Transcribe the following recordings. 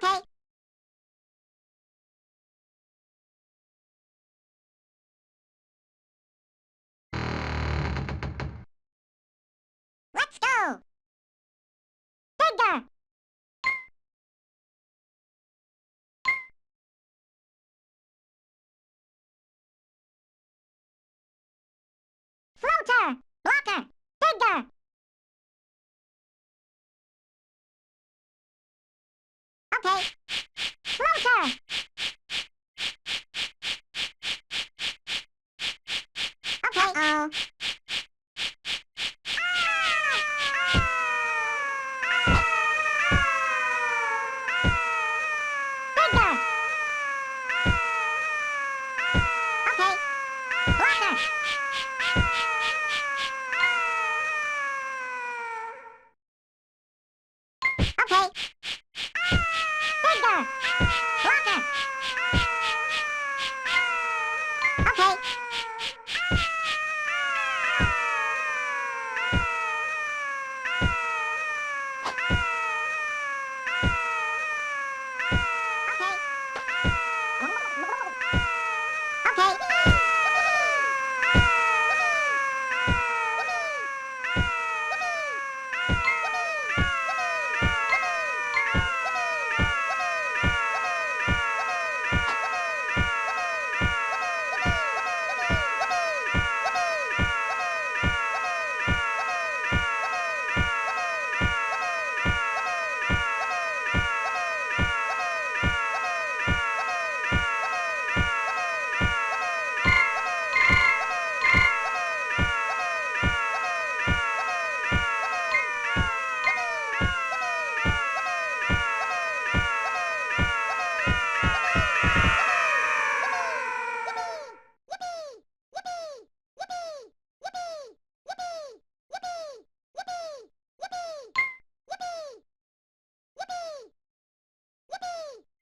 Okay. Let's go. Bigger. Floater. Blocker. Bigger. Okay. Floater. Okay. Uh-oh. Bigger. Okay. Blocker. Okay. Bigger. Blocker. Okay. Okay.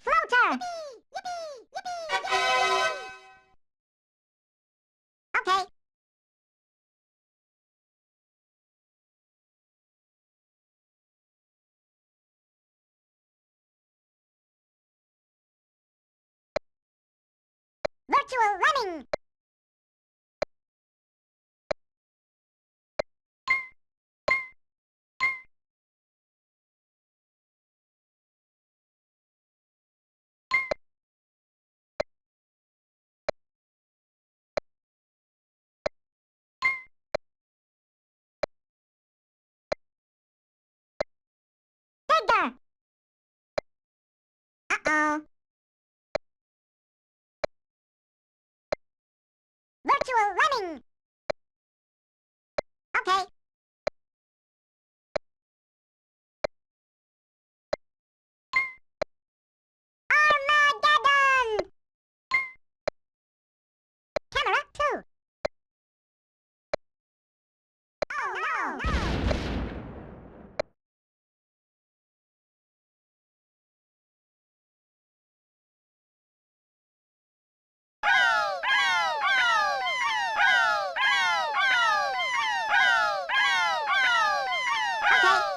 Floater. Okay. Virtual Lemming. Bigger. Uh-oh. Virtual Lemming. Okay. Armageddon! Camera 2. Oh no! Okay.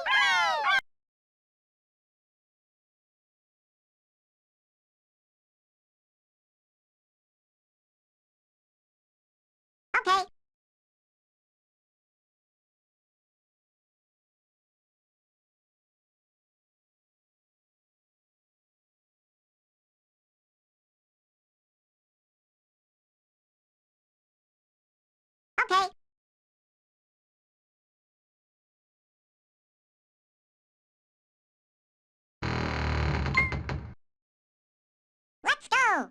Okay. Okay. Let's go.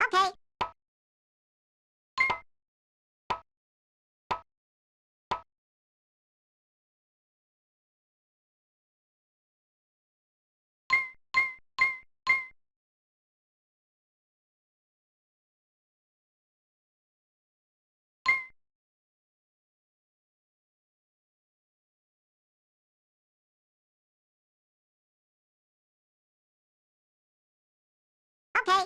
Okay. Okay.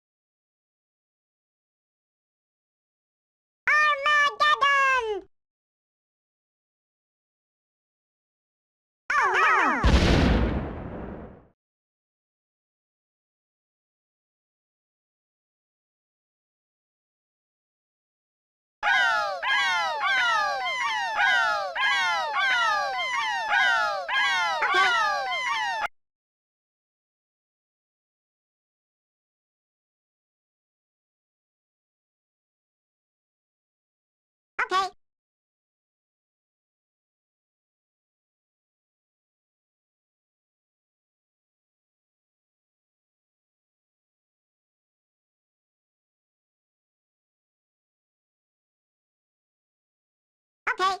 Okay.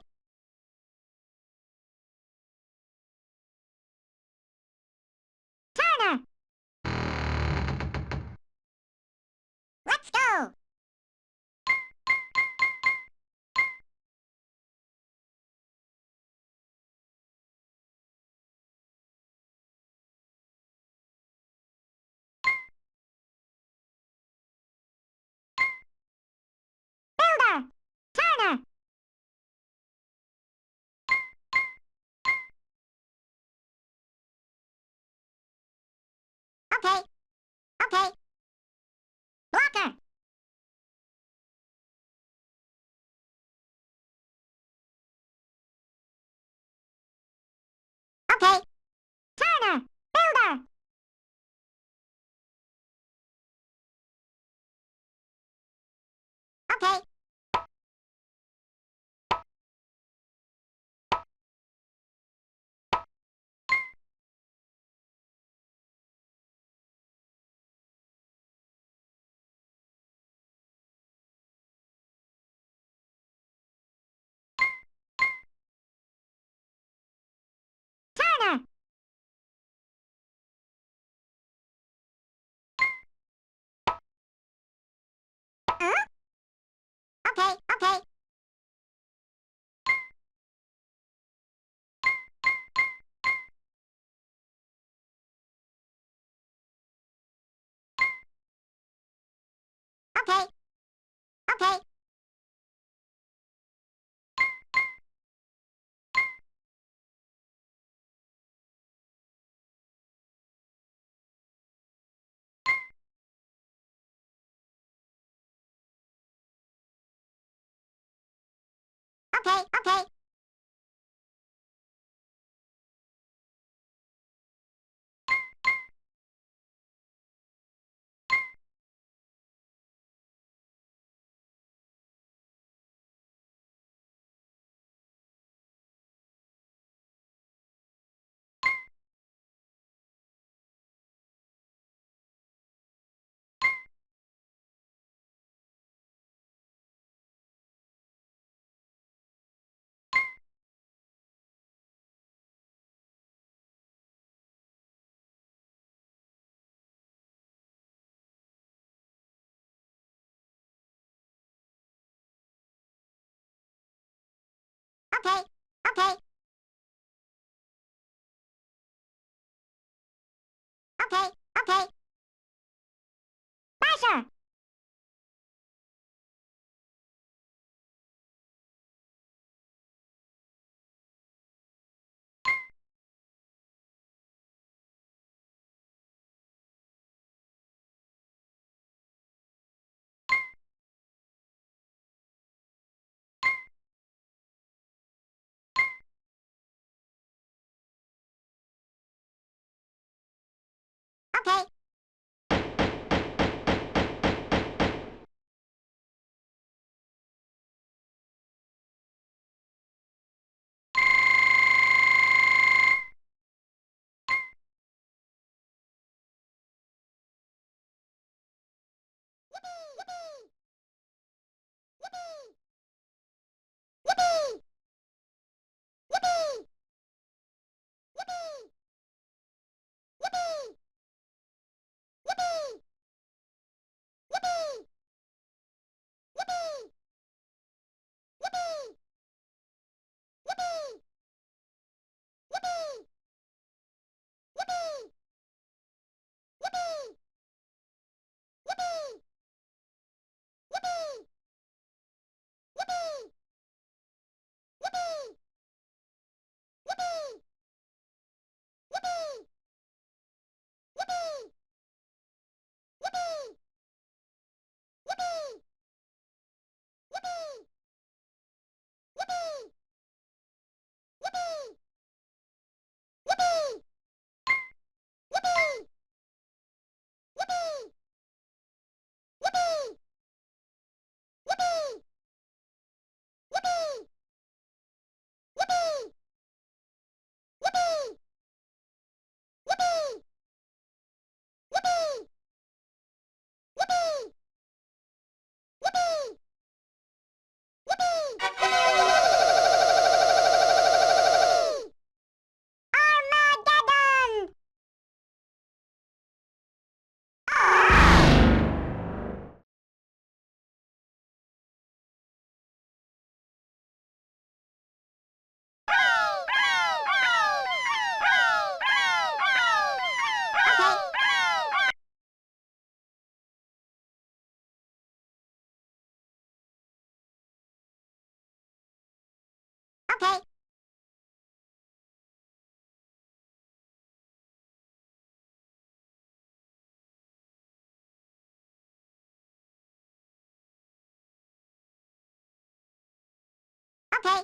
Turner. Let's go. Builder. Turner. Okay. Okay. Blocker. Okay. Turner. Builder. Okay. Turner. Huh? Okay. Okay. Okay. Okay. Okay. Okay. Okay. Okay. Okay. Okay. Basher. Okay. Yippee! Yippee! Yippee! Yippee! Yippee! Yippee! Yippee! Okay.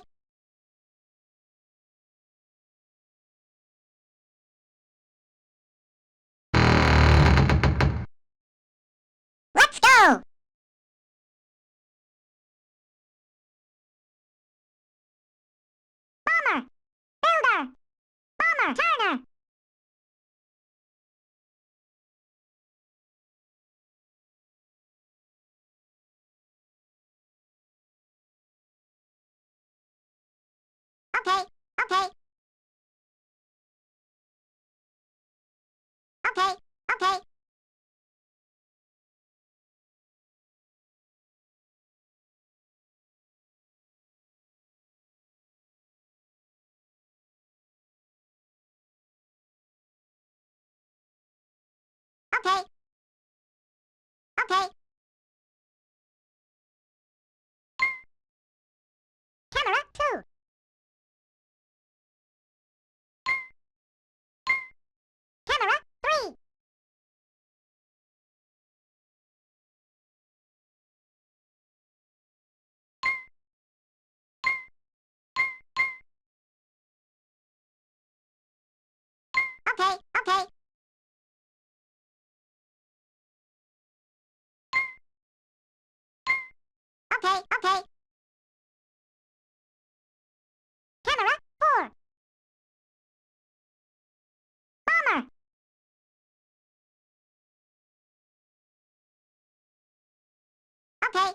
Let's go! Bomber! Builder! Bomber! Turner! Okay, okay. Okay, okay. Okay, okay. Camera 2. Camera 3. Okay, okay. Okay, okay. Camera 4. Bomber! Okay.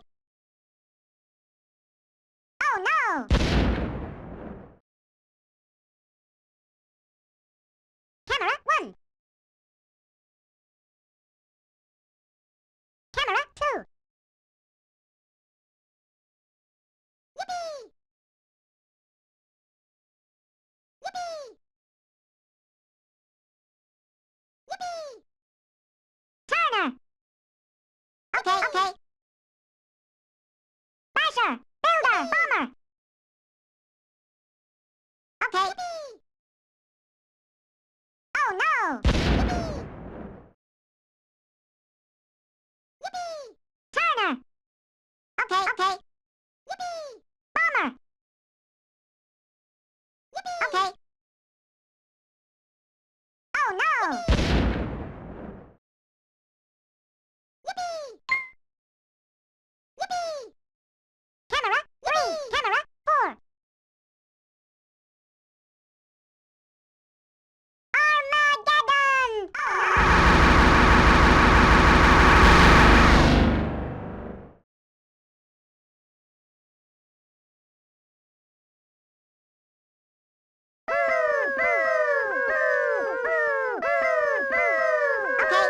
Oh no! Camera 1. Camera 2. Yippee! Yippee! Yippee! Turner! Okay, okay. Basher! Builder! Bomber! Okay. Yippee! Oh no! Yippee! Yippee! Turner! Okay, okay. Yippee! Bomber! Yippee! Okay. Oh no! Yippee! Yippee! Camera 3. Camera 4. Armageddon! Okay.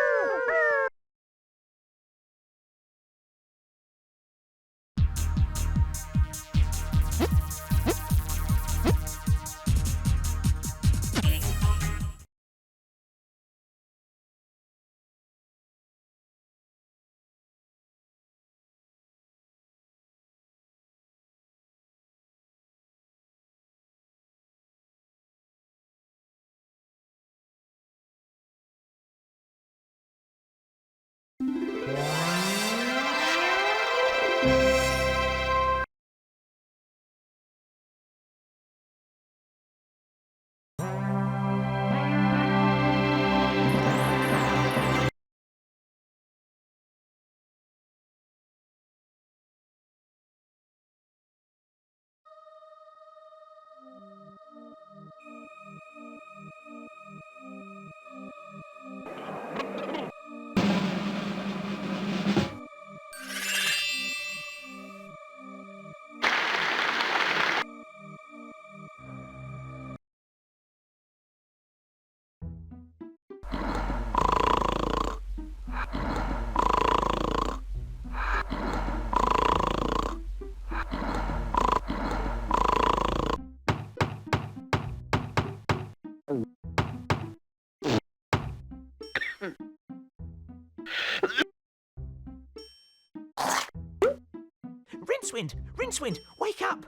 Rincewind! Rincewind! Wake up!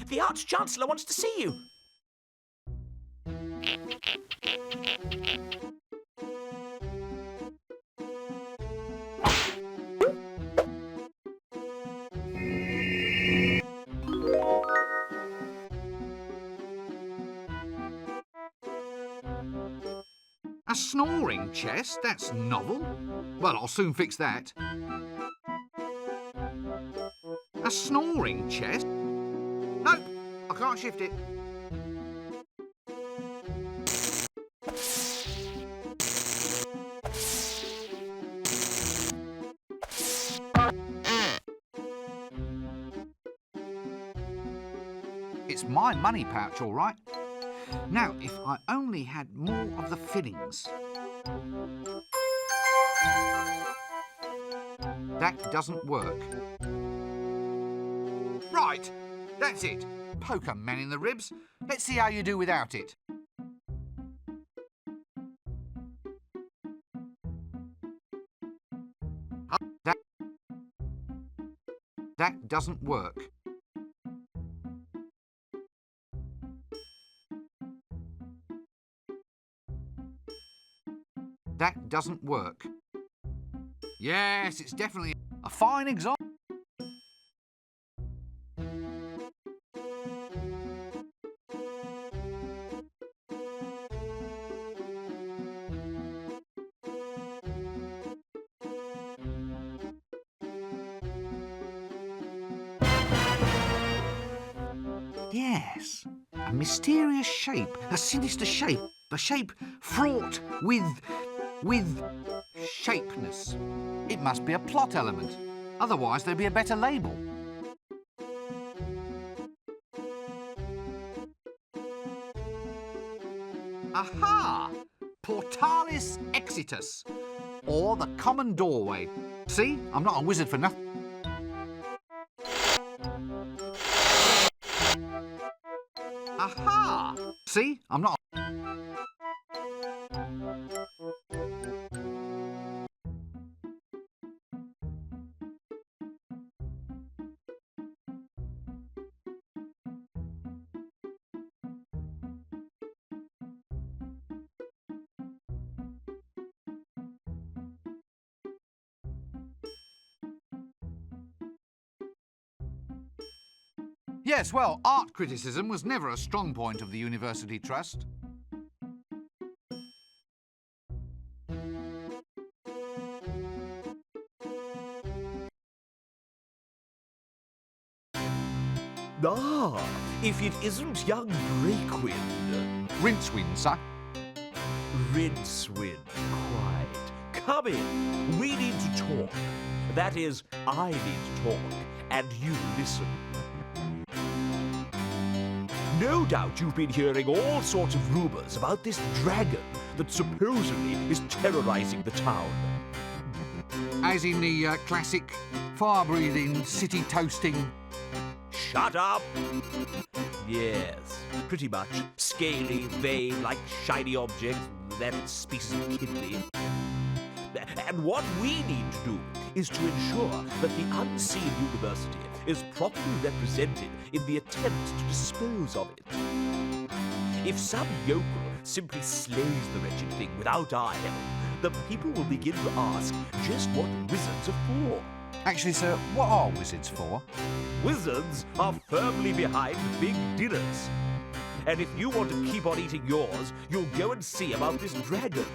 The Arch-Chancellor wants to see you! A snoring chest? That's novel. Well, I'll soon fix that. A snoring chest? Nope, I can't shift it. It's my money pouch, all right. Now, if I only had more of the fillings. That doesn't work. Right, that's it. Poke a man in the ribs. Let's see how you do without it. That doesn't work. That doesn't work. Yes, it's definitely a fine example. Yes, a mysterious shape, a sinister shape, a shape fraught with shapeness. It must be a plot element, otherwise there'd be a better label. Aha! Portalis Exitus, or the common doorway. See, I'm not a wizard for nothing. Aha! See, I'm not. Yes, well, art criticism was never a strong point of the University Trust. Ah, if it isn't young Breakwind. Rincewind, sir. Rincewind, quite. Come in. We need to talk. That is, I need to talk, and you listen. No doubt you've been hearing all sorts of rumours about this dragon that supposedly is terrorising the town. As in the classic fire-breathing, city-toasting... Shut up! Yes, pretty much. Scaly, vain, like shiny objects, that species of kidney. And what we need to do is to ensure that the unseen university is properly represented in the attempt to dispose of it. If some yokel simply slays the wretched thing without our help, the people will begin to ask just what wizards are for. Actually, sir, what are wizards for? Wizards are firmly behind big dinners. And if you want to keep on eating yours, you'll go and see about this dragon.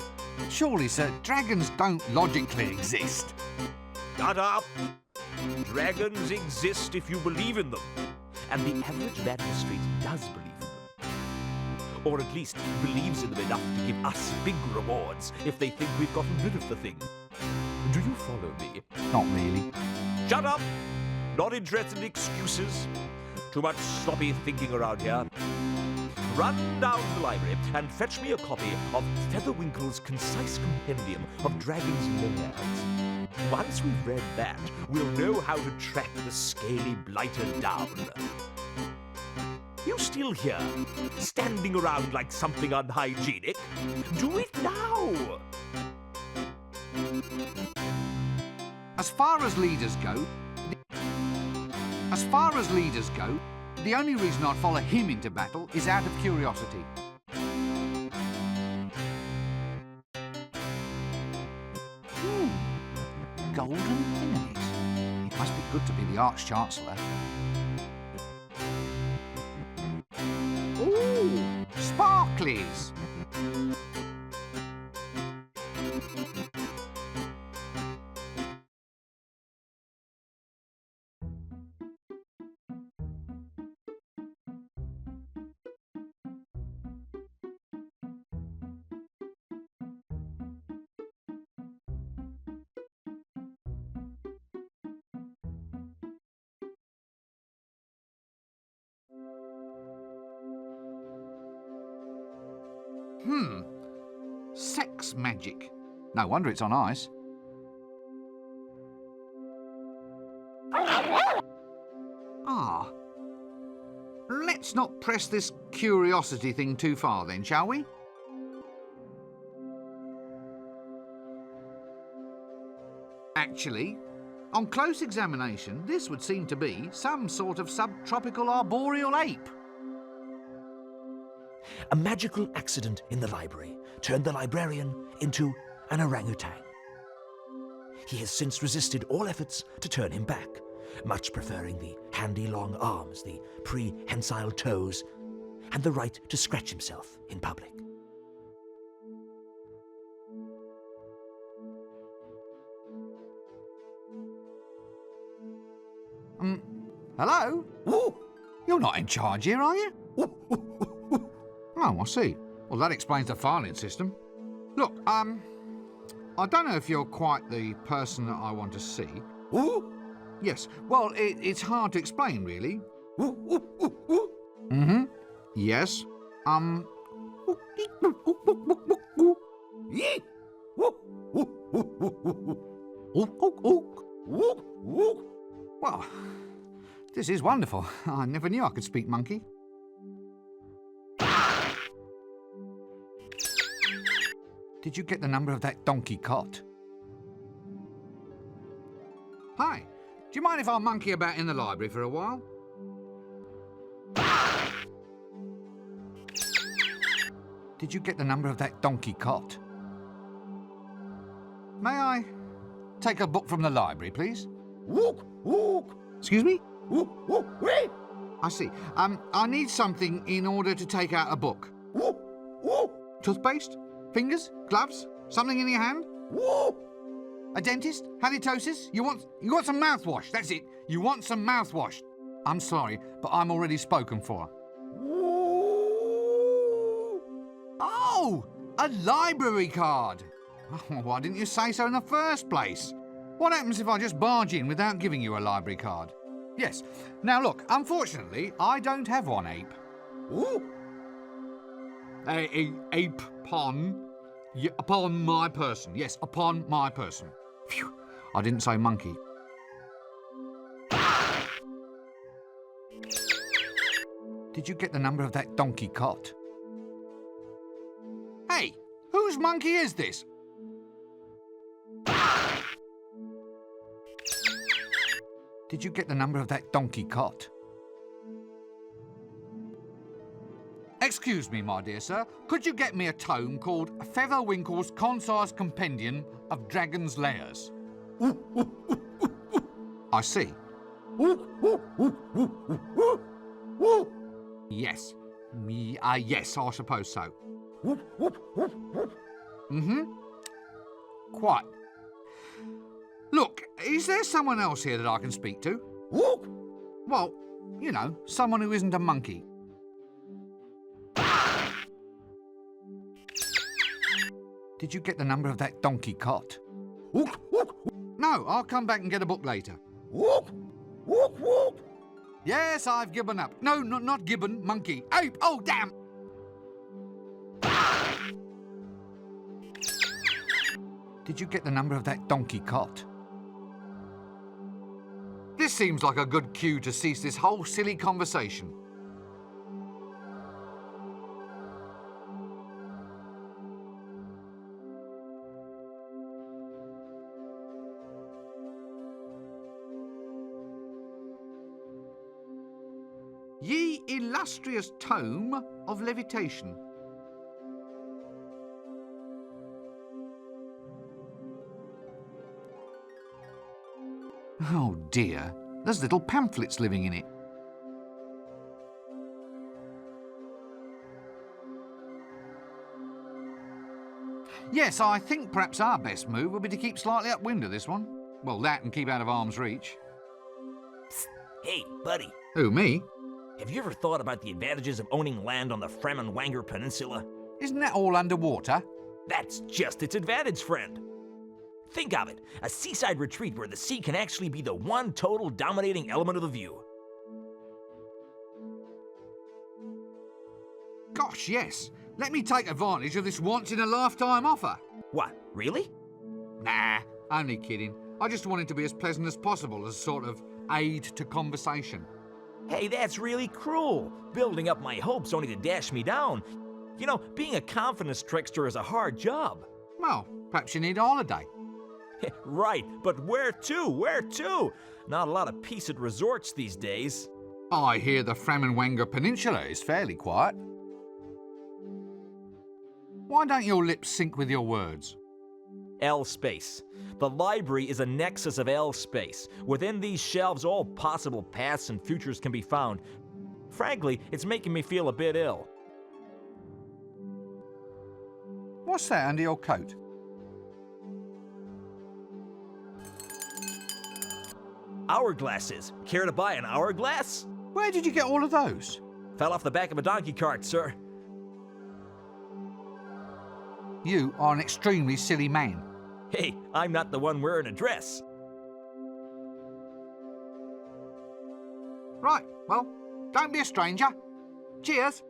Surely, sir, dragons don't logically exist. Shut up! Dragons exist if you believe in them. And the average man in the street does believe in them. Or at least believes in them enough to give us big rewards if they think we've gotten rid of the thing. Do you follow me? Not really. Shut up! Not interested in excuses. Too much sloppy thinking around here. Run down to the library and fetch me a copy of Featherwinkle's concise compendium of dragons' lairs. Once we've read that, we'll know how to track the scaly blighter down. You still here, standing around like something unhygienic? Do it now! As far as leaders go, the only reason I'd follow him into battle is out of curiosity. Golden thingies. It must be good to be the Arch-Chancellor. Ooh, sparklies. Sex magic. No wonder it's on ice. Ah. Let's not press this curiosity thing too far then, shall we? Actually, on close examination, this would seem to be some sort of subtropical arboreal ape. A magical accident in the library turned the librarian into an orangutan. He has since resisted all efforts to turn him back, much preferring the handy long arms, the prehensile toes, and the right to scratch himself in public. Hello? Ooh, you're not in charge here, are you? Oh, I see. Well, that explains the filing system. Look, I don't know if you're quite the person that I want to see. Ooh? Yes, well, it's hard to explain, really. Mm-hmm. Yes. Well, this is wonderful. I never knew I could speak monkey. Did you get the number of that donkey cot? Hi, do you mind if I monkey about in the library for a while? Did you get the number of that donkey cot? May I take a book from the library, please? Excuse me? I see. I need something in order to take out a book. Toothpaste? Fingers? Gloves? Something in your hand? A dentist? Halitosis? You want some mouthwash? That's it. You want some mouthwash. I'm sorry, but I'm already spoken for. Oh! A library card! Oh, why didn't you say so in the first place? What happens if I just barge in without giving you a library card? Yes. Now look, unfortunately, I don't have one ape. Ooh. Ape pon. Yeah, upon my person. Yes, upon my person. Phew. I didn't say monkey. Did you get the number of that donkey cot? Hey, whose monkey is this? Did you get the number of that donkey cot? Excuse me, my dear sir. Could you get me a tome called Featherwinkle's Concise Compendium of Dragon's Lairs? I see. Yes. Yes, I suppose so. Mm-hmm. Quite. Look, is there someone else here that I can speak to? Well, you know, someone who isn't a monkey. Did you get the number of that donkey cot? No, I'll come back and get a book later. Yes, I've given up. No, not gibbon, monkey. Ape! Oh, damn! Did you get the number of that donkey cot? This seems like a good cue to cease this whole silly conversation. Ye illustrious tome of levitation. Oh dear, there's little pamphlets living in it. Yes, I think perhaps our best move would be to keep slightly upwind of this one. Well, that and keep out of arm's reach. Psst. Hey, buddy. Who, me? Have you ever thought about the advantages of owning land on the Fremenwanger Peninsula? Isn't that all underwater? That's just its advantage, friend. Think of it, a seaside retreat where the sea can actually be the one total dominating element of the view. Gosh, yes. Let me take advantage of this once-in-a-lifetime offer. What, really? Nah, only kidding. I just wanted to be as pleasant as possible as a sort of aid to conversation. Hey, that's really cruel. Building up my hopes only to dash me down. You know, being a confidence trickster is a hard job. Well, perhaps you need a holiday. Right, but where to? Where to? Not a lot of peace at resorts these days. I hear the Frammenwanger Peninsula is fairly quiet. Why don't your lips sync with your words? L-space. The library is a nexus of L-space. Within these shelves, all possible paths and futures can be found. Frankly, it's making me feel a bit ill. What's that under your coat? Hourglasses. Care to buy an hourglass? Where did you get all of those? Fell off the back of a donkey cart, sir. You are an extremely silly man. Hey, I'm not the one wearing a dress. Right, well, don't be a stranger. Cheers.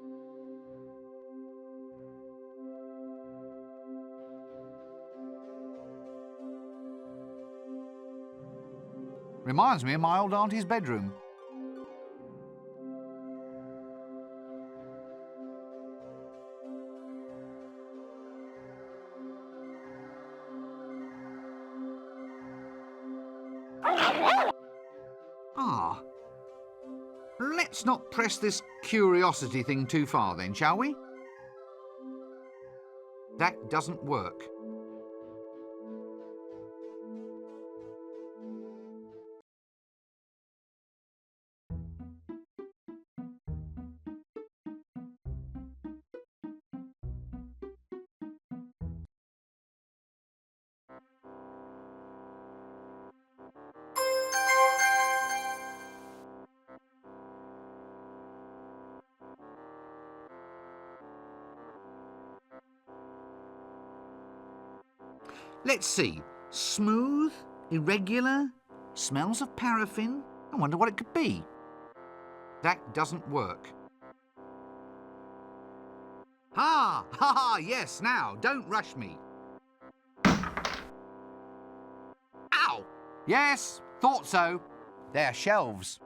Reminds me of my old auntie's bedroom. Ah. Let's not press this curiosity thing too far then, shall we? That doesn't work. Let's see. Smooth, irregular, smells of paraffin. I wonder what it could be. That doesn't work. Ha! Ha ha! Yes, now, don't rush me. Ow! Yes, thought so. They're shelves.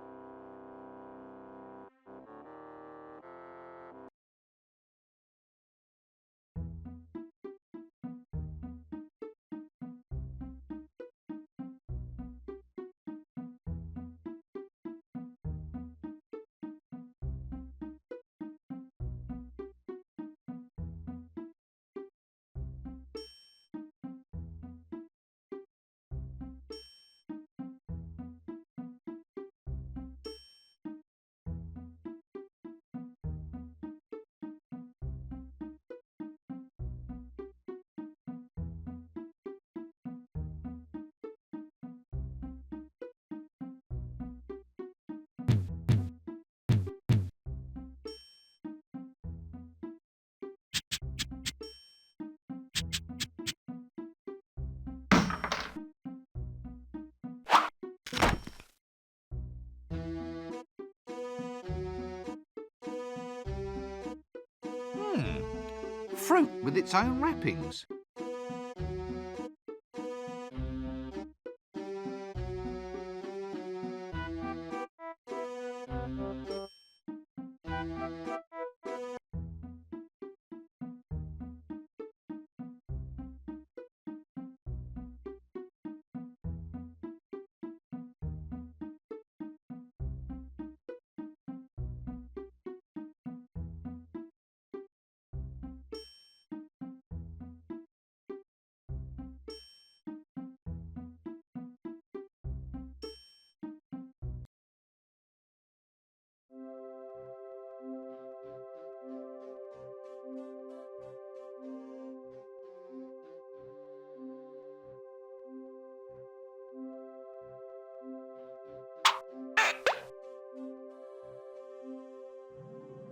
Fruit with its own wrappings.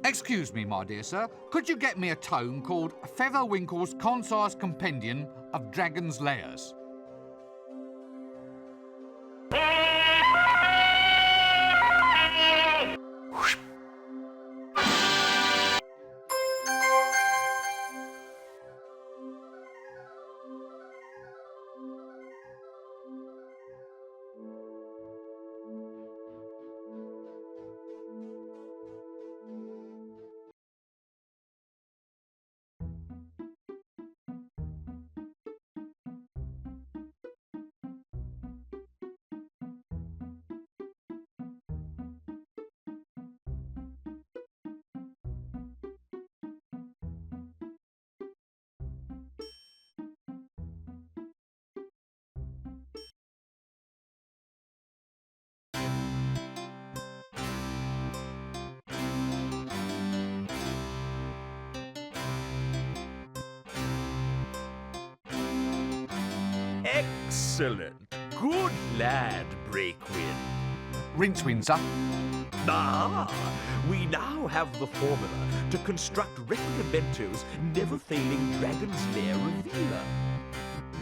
Excuse me, my dear sir. Could you get me a tome called Featherwinkle's Concise Compendium of Dragon's Lairs? Excellent. Good lad, Breakwind. Rincewind, sir. Ah, we now have the formula to construct Recreamento's never-failing Dragon's Lair revealer.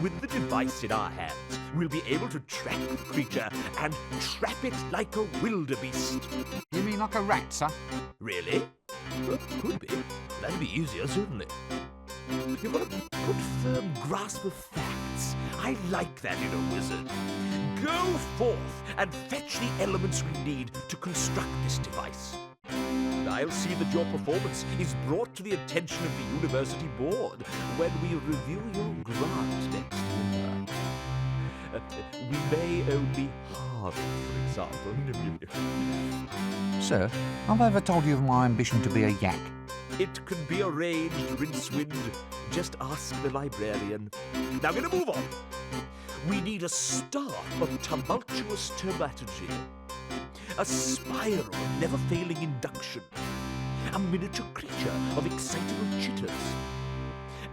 With the device in our hands, we'll be able to track the creature and trap it like a wildebeest. You mean like a rat, sir? Really? Well, could be. That'd be easier, certainly. You've got a good firm grasp of facts. I like that in a wizard. Go forth and fetch the elements we need to construct this device. I'll see that your performance is brought to the attention of the University Board when we review your grant next year. We may only halve it, for example. Sir, have I ever told you of my ambition to be a yak? It can be arranged, Rincewind. Just ask the librarian. Now, we're gonna move on. We need a star of tumultuous terminology, a spiral of never-failing induction, a miniature creature of excitable jitters,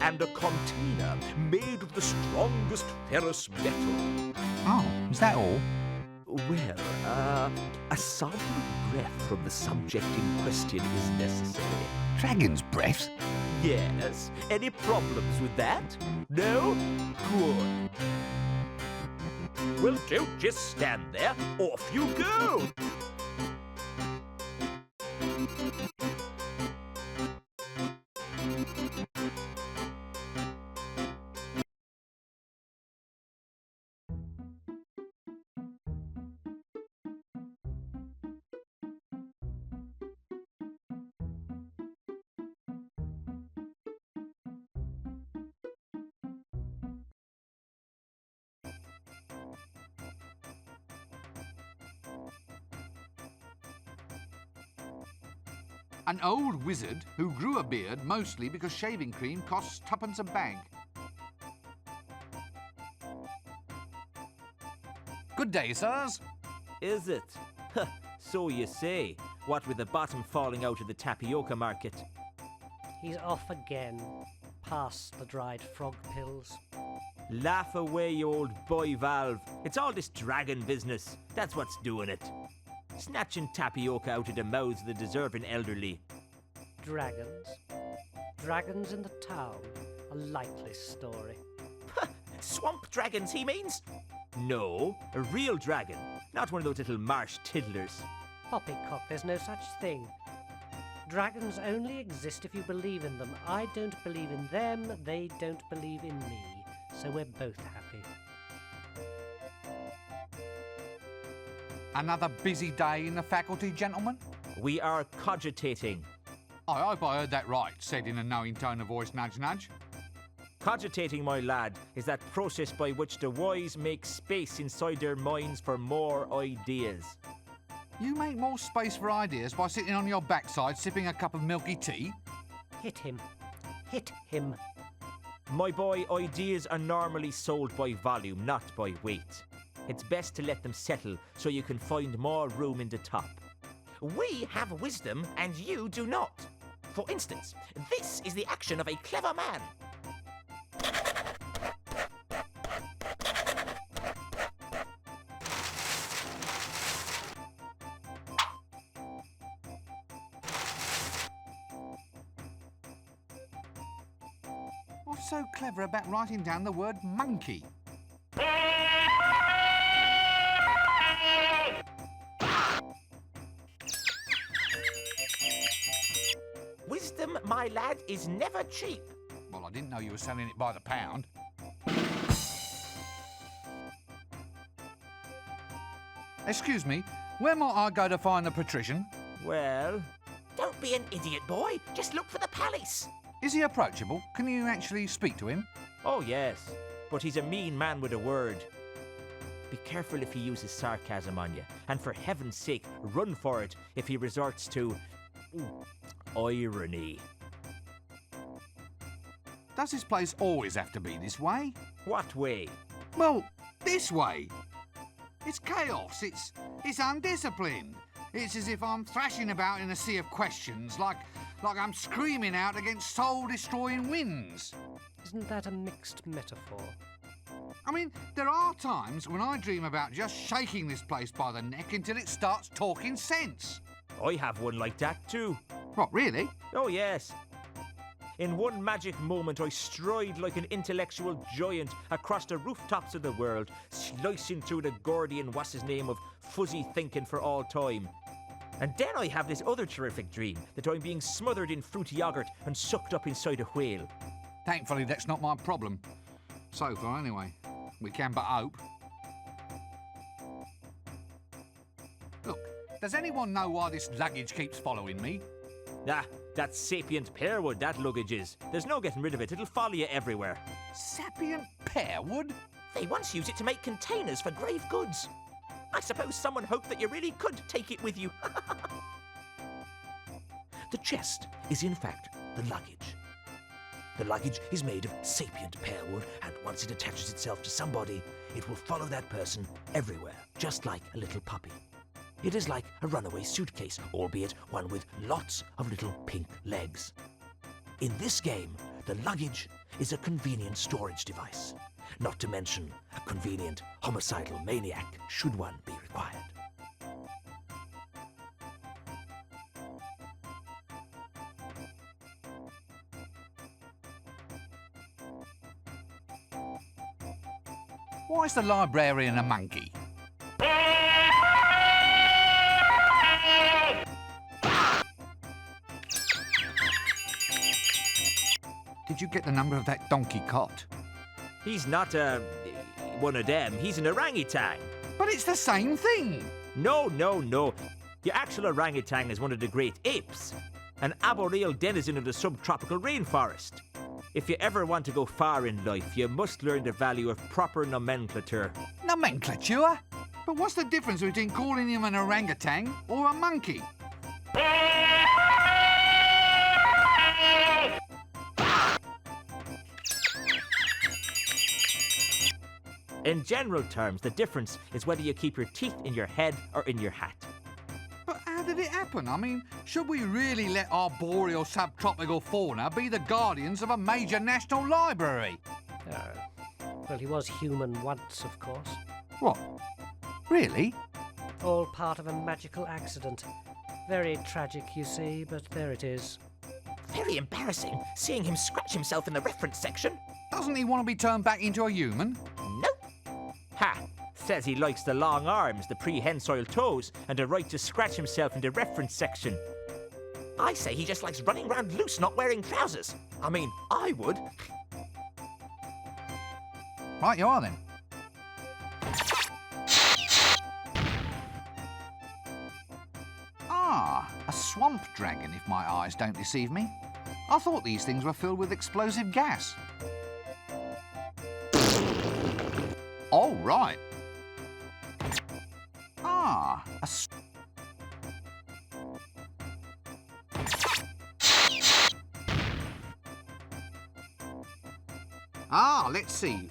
and a container made of the strongest ferrous metal. Oh, is that all? Well, a sample of breath from the subject in question is necessary. Dragon's breath? Yes. Any problems with that? No? Good. Well, don't just stand there. Off you go! An old wizard who grew a beard mostly because shaving cream costs twopence a bag. Good day, sirs. Is it? So you say. What with the bottom falling out of the tapioca market. He's off again, past the dried frog pills. Laugh away, you old boy Valve. It's all this dragon business. That's what's doing it. Snatching tapioca out of the mouths of the deserving elderly. Dragons? Dragons in the town? A likely story. Swamp dragons, he means? No, a real dragon. Not one of those little marsh tiddlers. Poppycock, there's no such thing. Dragons only exist if you believe in them. I don't believe in them, they don't believe in me. So we're both happy. Another busy day in the faculty, gentlemen? We are cogitating. I hope I heard that right, said in a knowing tone of voice, nudge, nudge. Cogitating, my lad, is that process by which the wise make space inside their minds for more ideas. You make more space for ideas by sitting on your backside sipping a cup of milky tea? Hit him. Hit him. My boy, ideas are normally sold by volume, not by weight. It's best to let them settle so you can find more room in the top. We have wisdom and you do not. For instance, this is the action of a clever man. What's so clever about writing down the word monkey? Wisdom, my lad, is never cheap. Well, I didn't know you were selling it by the pound. Excuse me, where might I go to find the patrician? Well, don't be an idiot, boy. Just look for the palace. Is he approachable? Can you actually speak to him? Oh, yes, but he's a mean man with a word. Be careful if he uses sarcasm on you, and for heaven's sake, run for it if he resorts to irony. Does this place always have to be this way? What way? Well, this way. It's chaos, it's undisciplined. It's as if I'm thrashing about in a sea of questions, like I'm screaming out against soul-destroying winds. Isn't that a mixed metaphor? I mean, there are times when I dream about just shaking this place by the neck until it starts talking sense. I have one like that too. What, really? Oh yes. In one magic moment, I stride like an intellectual giant across the rooftops of the world, slicing through the Gordian what's-his-name of fuzzy thinking for all time. And then I have this other terrific dream that I'm being smothered in fruity yogurt and sucked up inside a whale. Thankfully, that's not my problem. So far, anyway. We can but hope. Look, does anyone know why this luggage keeps following me? Ah, that's sapient pearwood, that luggage is. There's no getting rid of it. It'll follow you everywhere. Sapient pearwood? They once used it to make containers for grave goods. I suppose someone hoped that you really could take it with you. The chest is in fact the luggage. The luggage is made of sapient pearwood, and once it attaches itself to somebody, it will follow that person everywhere, just like a little puppy. It is like a runaway suitcase, albeit one with lots of little pink legs. In this game, the luggage is a convenient storage device, not to mention a convenient homicidal maniac, should one be required. Why is the librarian a monkey? Did you get the number of that donkey cot? He's not one of them. He's an orangutan. But it's the same thing. No. The actual orangutan is one of the great apes, an arboreal denizen of the subtropical rainforest. If you ever want to go far in life, you must learn the value of proper nomenclature. Nomenclature? But what's the difference between calling him an orangutan or a monkey? In general terms, the difference is whether you keep your teeth in your head or in your hat. But how did it happen? I mean, should we really let arboreal subtropical fauna be the guardians of a major national library? Well, he was human once, of course. What? Really? All part of a magical accident. Very tragic, you see, but there it is. Very embarrassing, seeing him scratch himself in the reference section. Doesn't he want to be turned back into a human? Nope. Ha! Says he likes the long arms, the prehensile toes, and the right to scratch himself in the reference section. I say he just likes running around loose, not wearing trousers. I mean, I would. Right you are then. Ah, a swamp dragon, if my eyes don't deceive me. I thought these things were filled with explosive gas. Oh, right. Ah, let's see.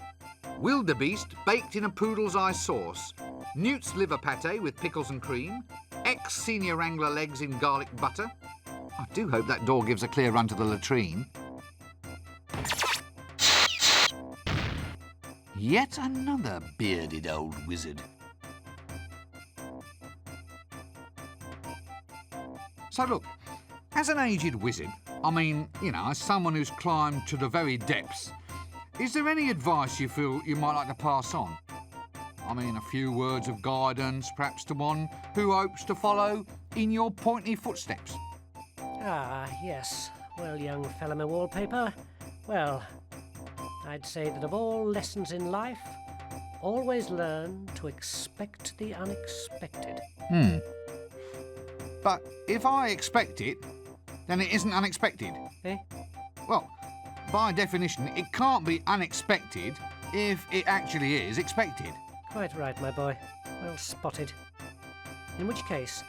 Wildebeest baked in a poodle's eye sauce. Newt's liver pate with pickles and cream. Ex-senior wrangler legs in garlic butter. I do hope that door gives a clear run to the latrine. Yet another bearded old wizard. So look, as an aged wizard, I mean, you know, as someone who's climbed to the very depths, is there any advice you feel you might like to pass on? I mean, a few words of guidance, perhaps to one who hopes to follow in your pointy footsteps. Ah, yes. Well, young fellow wallpaper, well, I'd say that of all lessons in life, always learn to expect the unexpected. But if I expect it, then it isn't unexpected. Eh? Well, by definition, it can't be unexpected if it actually is expected. Quite right, my boy. Well spotted. In which case,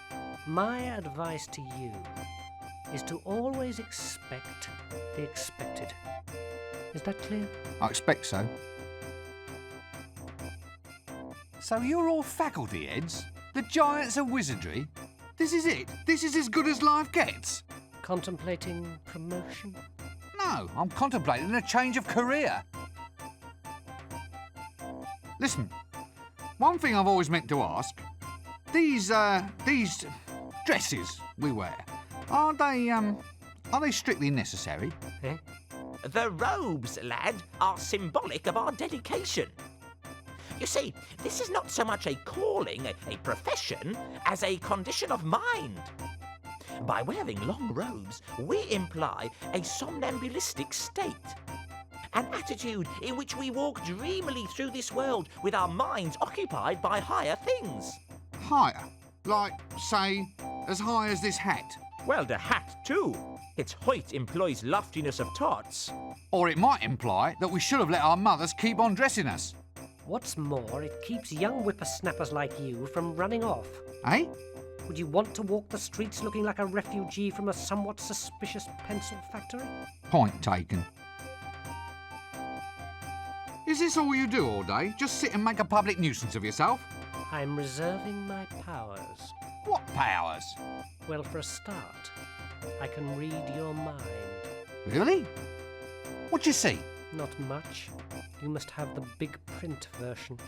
my advice to you is to always expect the expected. Is that clear? I expect so. So you're all faculty heads? The giants of wizardry? This is it? This is as good as life gets? Contemplating promotion? No, I'm contemplating a change of career. Listen, one thing I've always meant to ask. These dresses we wear, are they strictly necessary? Eh? The robes, lad, are symbolic of our dedication. You see, this is not so much a calling, a profession, as a condition of mind. By wearing long robes, we imply a somnambulistic state. An attitude in which we walk dreamily through this world with our minds occupied by higher things. Higher? Like, say, as high as this hat? Well, the hat, too. Its height implies loftiness of thoughts. Or it might imply that we should have let our mothers keep on dressing us. What's more, it keeps young whippersnappers like you from running off. Eh? Would you want to walk the streets looking like a refugee from a somewhat suspicious pencil factory? Point taken. Is this all you do all day? Just sit and make a public nuisance of yourself? I'm reserving my powers. What powers? Well, for a start, I can read your mind. Really? What you see? Not much. You must have the big print version.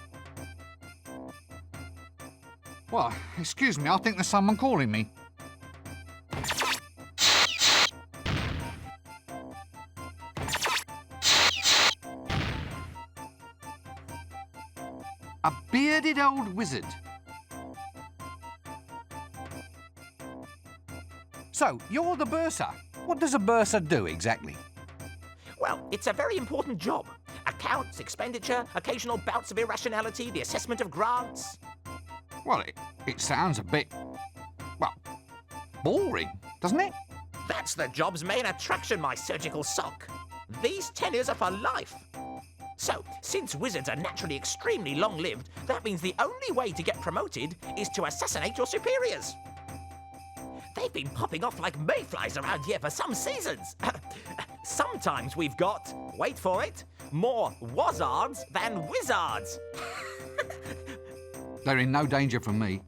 Well, excuse me, I think there's someone calling me. A bearded old wizard. So, you're the bursar. What does a bursar do exactly? Well, it's a very important job. Accounts, expenditure, occasional bouts of irrationality, the assessment of grants. Well, it sounds a bit, well, boring, doesn't it? That's the job's main attraction, my surgical sock. These tenures are for life. So, since wizards are naturally extremely long-lived, that means the only way to get promoted is to assassinate your superiors. They've been popping off like mayflies around here for some seasons. Sometimes we've got, wait for it, more wazards than wizards. They're in no danger from me.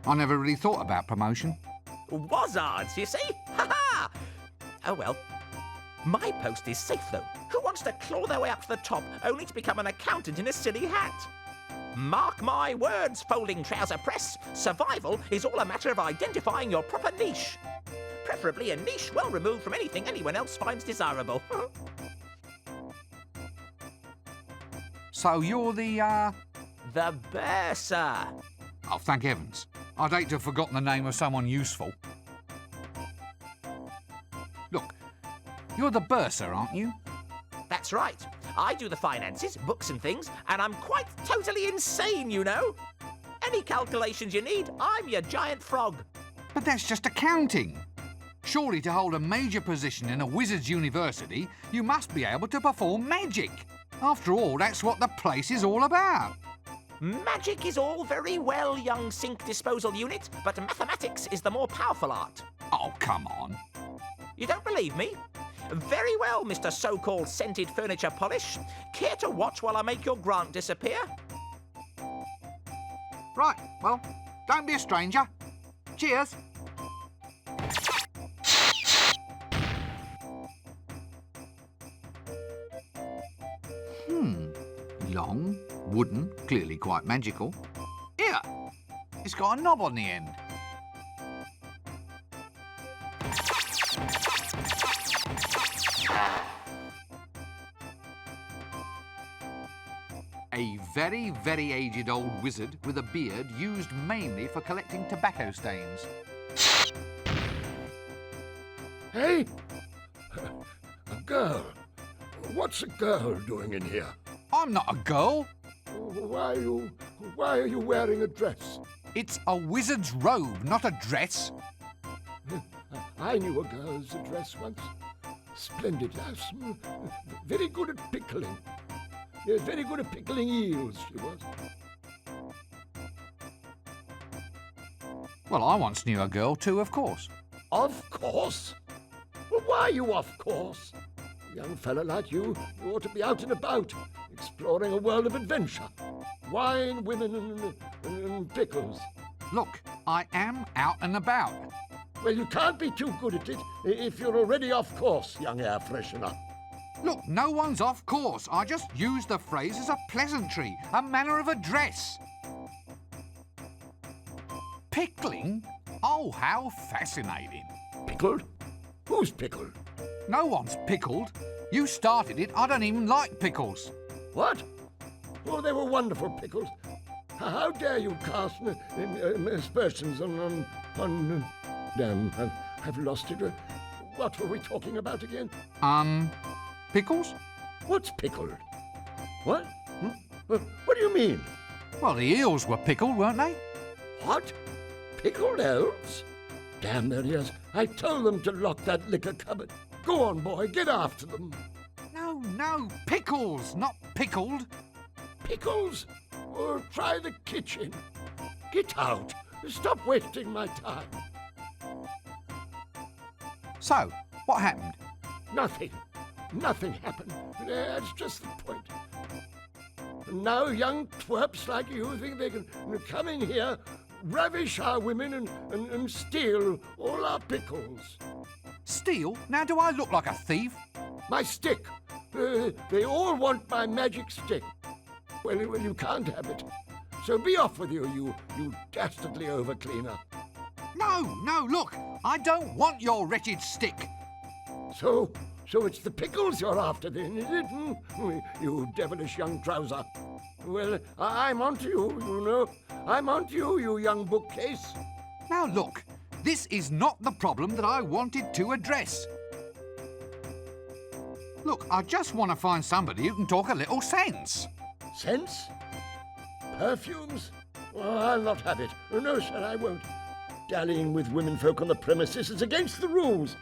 I never really thought about promotion. Wazards, you see? Ha-ha! Oh well. My post is safe, though. Who wants to claw their way up to the top only to become an accountant in a silly hat? Mark my words, folding trouser press. Survival is all a matter of identifying your proper niche. Preferably a niche well removed from anything anyone else finds desirable. So you're the, The bursar. Oh, thank heavens. I'd hate to have forgotten the name of someone useful. Look, you're the bursar, aren't you? That's right. I do the finances, books and things, and I'm quite totally insane, you know. Any calculations you need, I'm your giant frog. But that's just accounting. Surely to hold a major position in a wizard's university, you must be able to perform magic. After all, that's what the place is all about. Magic is all very well, young sink disposal unit, but mathematics is the more powerful art. Oh, come on. You don't believe me? Very well, Mr. So-called scented furniture polish. Care to watch while I make your grant disappear? Right, well, don't be a stranger. Cheers. Long, wooden, clearly quite magical. Here, it's got a knob on the end. A very, very aged old wizard with a beard used mainly for collecting tobacco stains. Hey! A girl. What's a girl doing in here? I'm not a girl. Why are you wearing a dress? It's a wizard's robe, not a dress. I knew a girl's dress once. Splendid lass. Very good at pickling. Yes, very good at pickling eels, she was. Well, I once knew a girl too, of course. Of course? Well, why are you of course? A young fella like you ought to be out and about, exploring a world of adventure. Wine, women, and pickles. Look, I am out and about. Well, you can't be too good at it if you're already off course, young air freshener. Look, no one's off course. I just used the phrase as a pleasantry, a manner of address. Pickling? Oh, how fascinating. Pickled? Who's pickled? No one's pickled. You started it. I don't even like pickles. What? Oh, they were wonderful pickles. How dare you cast aspersions on damn, I've lost it. What were we talking about again? Pickles? What's pickled? What? What do you mean? Well, the eels were pickled, weren't they? What? Pickled elves? Damn their ears. I told them to lock that liquor cupboard. Go on, boy, get after them. No, pickles, not pickled. Pickles? Or try the kitchen. Get out. Stop wasting my time. So, what happened? Nothing. Nothing happened. That's just the point. And now young twerps like you think they can come in here, ravish our women and steal all our pickles. Steal? Now do I look like a thief? My stick. They all want my magic stick. Well, you can't have it. So be off with you, you dastardly overcleaner. No, look, I don't want your wretched stick. So it's the pickles you're after then, is it? You devilish young trouser. Well, I'm onto you, you know. I'm onto you, you young bookcase. Now look, this is not the problem that I wanted to address. Look, I just want to find somebody who can talk a little sense. Sense? Perfumes? Oh, I'll not have it. No, sir, I won't. Dallying with womenfolk on the premises is against the rules.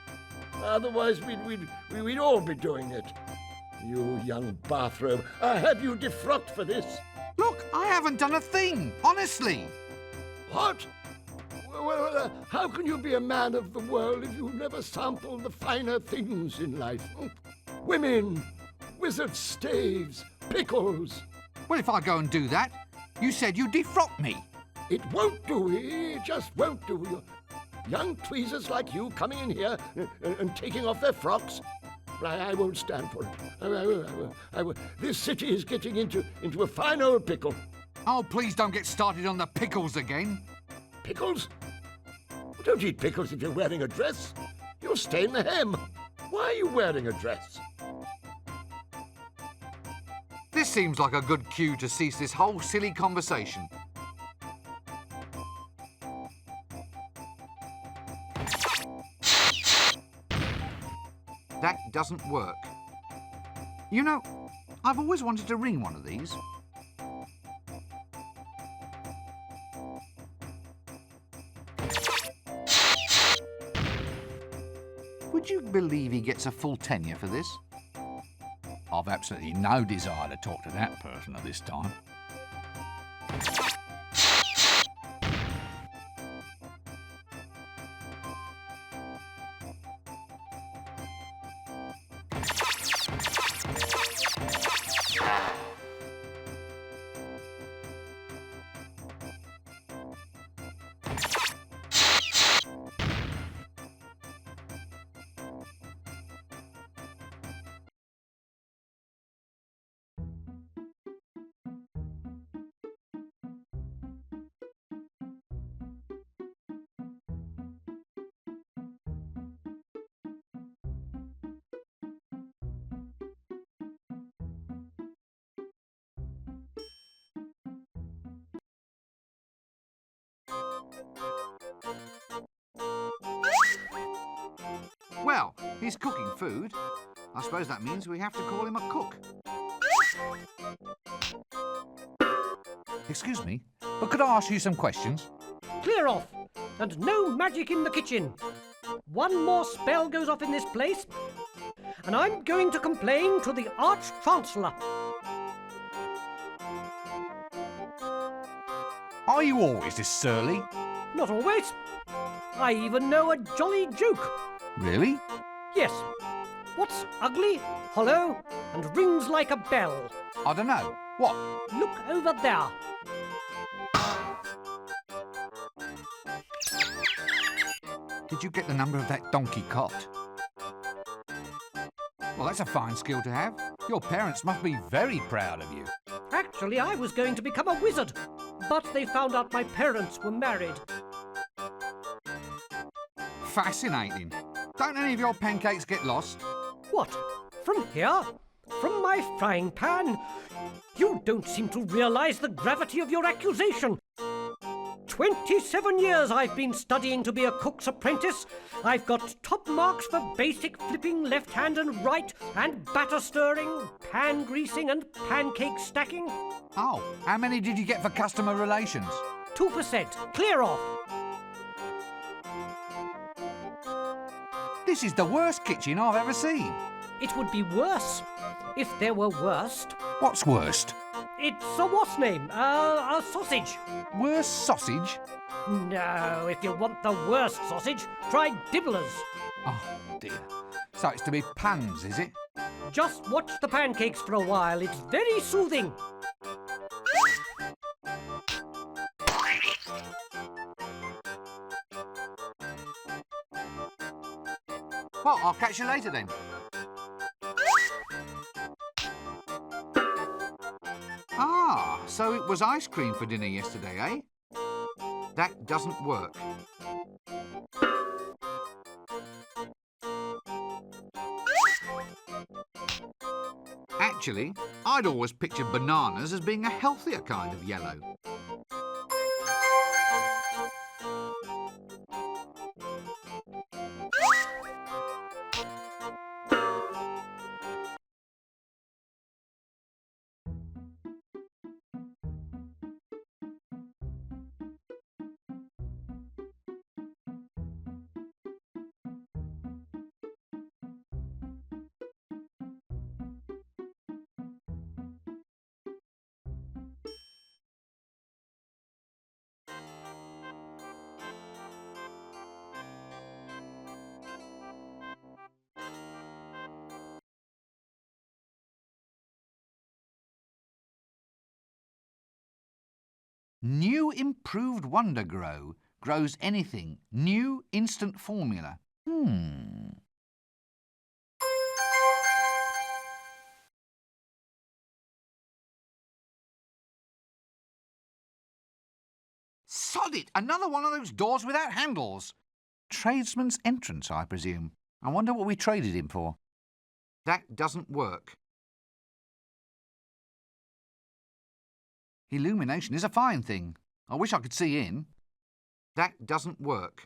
Otherwise, we'd all be doing it. You young bathrobe, I have you defrocked for this. Look, I haven't done a thing, honestly. What? Well, how can you be a man of the world if you never sampled the finer things in life? Women, wizard staves, pickles. Well, if I go and do that, you said you'd defrock me. It won't do. It just won't do. Young tweezers like you coming in here and taking off their frocks. I won't stand for it. I will. This city is getting into a fine old pickle. Oh, please don't get started on the pickles again. Pickles? Don't eat pickles if you're wearing a dress. You'll stain the hem. Why are you wearing a dress? This seems like a good cue to cease this whole silly conversation. That doesn't work. You know, I've always wanted to ring one of these. Would you believe he gets a full tenure for this? I've absolutely no desire to talk to that person at this time. Well, he's cooking food. I suppose that means we have to call him a cook. Excuse me, but could I ask you some questions? Clear off! And no magic in the kitchen! One more spell goes off in this place, and I'm going to complain to the Arch-Chancellor. Are you always this surly? Not always. I even know a jolly joke. Really? Yes. What's ugly, hollow, and rings like a bell? I don't know. What? Look over there. Did you get the number of that donkey cot? Well, that's a fine skill to have. Your parents must be very proud of you. Actually, I was going to become a wizard, but they found out my parents were married. Fascinating. Don't any of your pancakes get lost? What? From here? From my frying pan? You don't seem to realise the gravity of your accusation. 27 years I've been studying to be a cook's apprentice. I've got top marks for basic flipping left hand and right, and batter stirring, pan greasing and pancake stacking. Oh, how many did you get for customer relations? 2%. Clear off. This is the worst kitchen I've ever seen. It would be worse if there were worst. What's worst? It's a what's name? A sausage. Worst sausage? No, if you want the worst sausage, try Dibblers. Oh, dear. So it's to be puns, is it? Just watch the pancakes for a while. It's very soothing. Well, I'll catch you later then. Ah, so it was ice cream for dinner yesterday, eh? That doesn't work. Actually, I'd always pictured bananas as being a healthier kind of yellow. New improved Wonder Grow grows anything. New instant formula. Sod it! Another one of those doors without handles. Tradesman's entrance, I presume. I wonder what we traded him for. That doesn't work. Illumination is a fine thing. I wish I could see in. That doesn't work.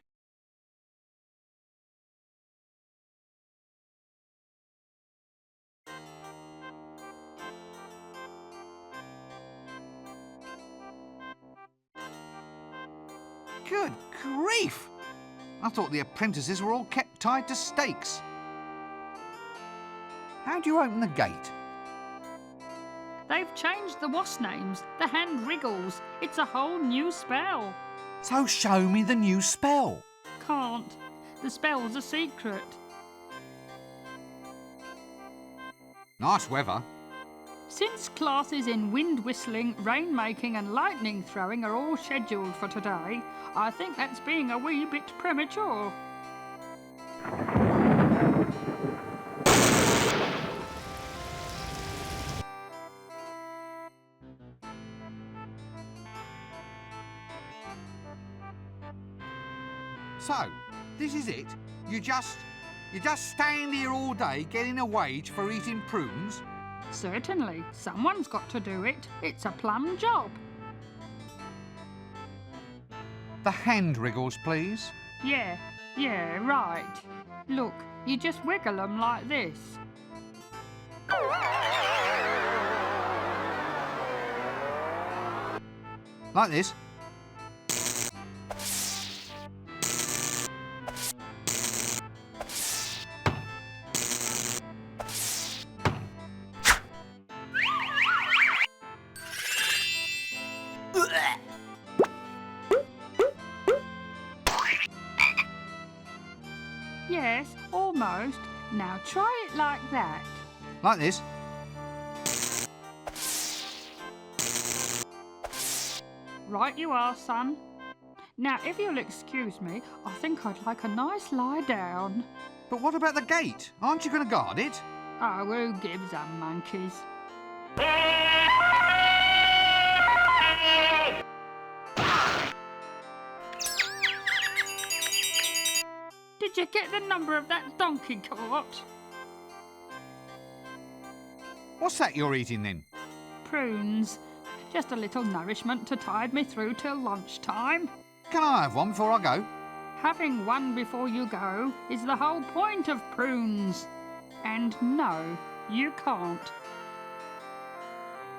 Good grief! I thought the apprentices were all kept tied to stakes. How do you open the gate? They've changed the wasp names. The hand wriggles. It's a whole new spell. So show me the new spell. Can't. The spell's a secret. Nice weather. Since classes in wind whistling, rain making and lightning throwing are all scheduled for today, I think that's being a wee bit premature. So, this is it? You just stand here all day getting a wage for eating prunes? Certainly. Someone's got to do it. It's a plum job. The hand wriggles, please. Yeah, right. Look, you just wiggle them like this. Like this. Yes, almost. Now try it like that. Like this. Right you are, son. Now, if you'll excuse me, I think I'd like a nice lie down. But what about the gate? Aren't you going to guard it? Oh, who gives a monkeys? Did you get the number of that donkey cart? What's that you're eating then? Prunes. Just a little nourishment to tide me through till lunchtime. Can I have one before I go? Having one before you go is the whole point of prunes. And no, you can't.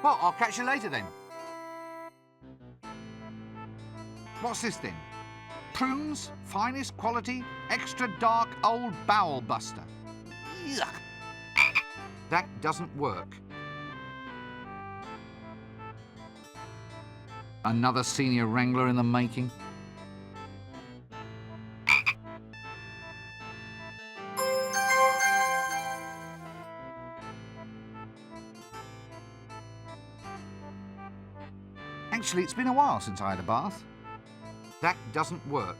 Well, I'll catch you later then. What's this then? Prunes, finest quality, extra dark old bowel buster. Yuck. That doesn't work. Another senior wrangler in the making. Actually, it's been a while since I had a bath. That doesn't work.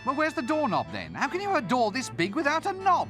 Well, where's the doorknob then? How can you have a door this big without a knob?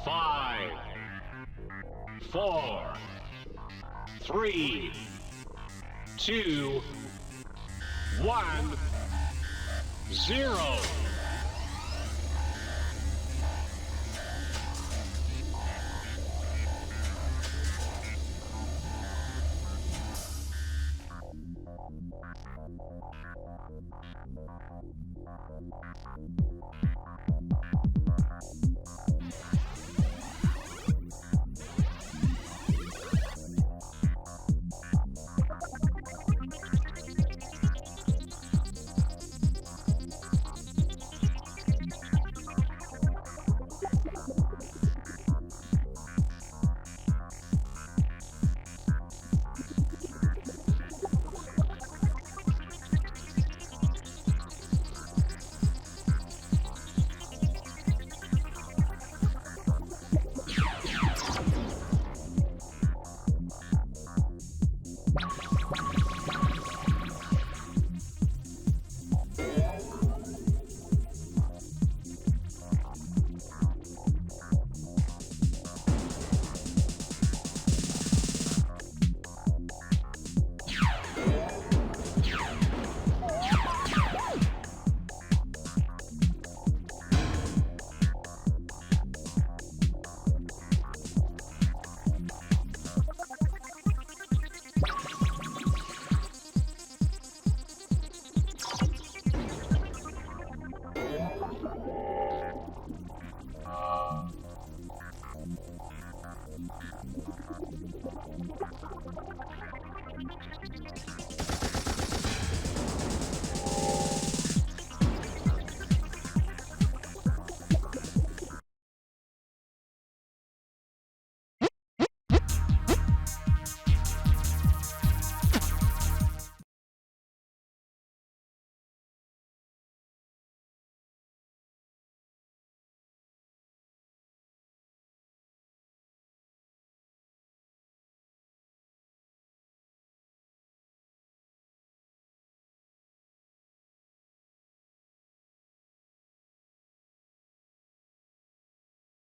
Five, 4, 3, 2, 1, 0.